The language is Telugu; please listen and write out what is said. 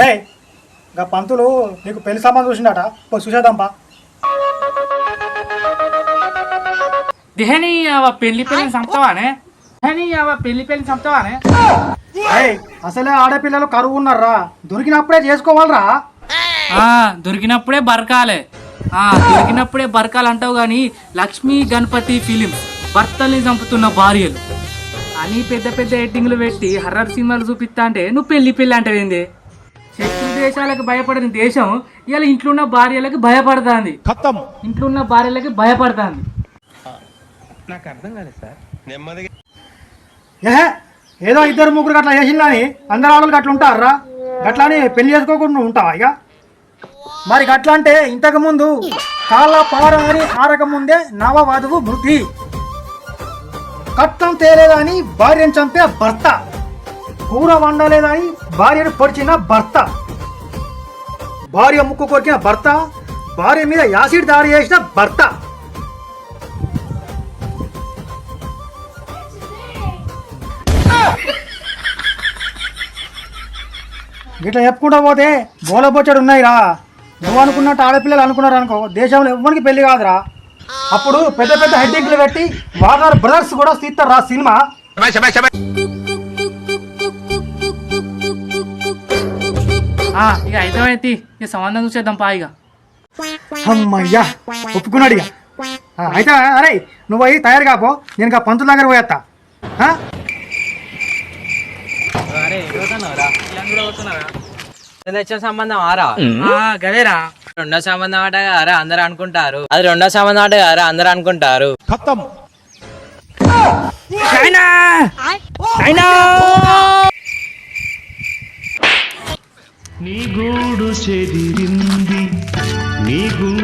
ఏయ్ ఇంకా పంతులు నీకు పెళ్లి సామాన్ చూసిండట చూసేద్దాంపా. దేని పెళ్లి పెళ్లిని చంపుతావానే? పెళ్లి పెళ్లిని చంపుతావానే? ఏయ్ అసలే ఆడపిల్లలు కరువు ఉన్నారా, దొరికినప్పుడే చేసుకోవాలరా. దొరికినప్పుడే బరకాలే. దొరికినప్పుడే బరకాలు అంటావు గాని లక్ష్మీ గణపతి ఫిలిం భర్తల్ని చంపుతున్న భార్యలు అని పెద్ద పెద్ద ఎడ్డింగ్లు పెట్టి హర్రర్ సినిమాలు చూపిస్తా అంటే నువ్వు పెళ్లి పెళ్లి అంటావేంది? శత్రు దేశాలకు భయపడని దేశం ఇలా ఇంట్లో ఉన్న భార్యలకి భయపడుతుంది. ఇంట్లో ఉన్న భార్యలకి భయపడుతుంది. నాకు అర్థం కాలేదు సార్. నెమ్మదిగా ఏదో ఇద్దరు ముగ్గురు గట్లా చేసిందా అని అందరు ఆడలు గట్లా ఉంటారా? గట్లా అని పెళ్లి చేసుకోకుండా నువ్వు ఉంటావా? ఇక మరి గట్లా అంటే ఇంతకు ముందు కాళ్ళ పార అని ఆరక ముందే నవవధువు మృతి, కట్నం తేలేదని భార్యను చంపే భర్త, కూర వండలేదని భార్యను పొడిచిన భర్త, భార్య ముక్కు కొరికిన భర్త, భార్య మీద యాసిడ్ దాడి చేసిన భర్త. ఇట్లా చెప్పుకుంటా పోతే గోలబొచ్చడు ఉన్నాయిరా. నువ్వు అనుకున్నట్టు ఆడపిల్లలు అనుకున్నారు అనుకో, దేశంలో ఎవ్వరికి పెళ్లి కాదురా. అప్పుడు పెద్ద పెద్ద హెడ్డింగ్లు పెట్టి వార్నర్ బ్రదర్స్ కూడా తీస్తారా సినిమా. ఇక అయితే ఇక సంబంధం చూసేద్దాం పా. ఇక అమ్మయ్యా ఒప్పుకున్నాడు. ఇక అయితే అరే నువ్వు అయ్యి తయారు కాపో, నేను ఇంకా పంతుల దగ్గర పోయేస్తా. సంబంధం ఆరా గదేరా రెండో సంబంధం ఆట గారా అందరు అనుకుంటారు. అది రెండో సంబంధం ఆట గారా అందరు అనుకుంటారు. నీ గూడు చెదిరింది, నీ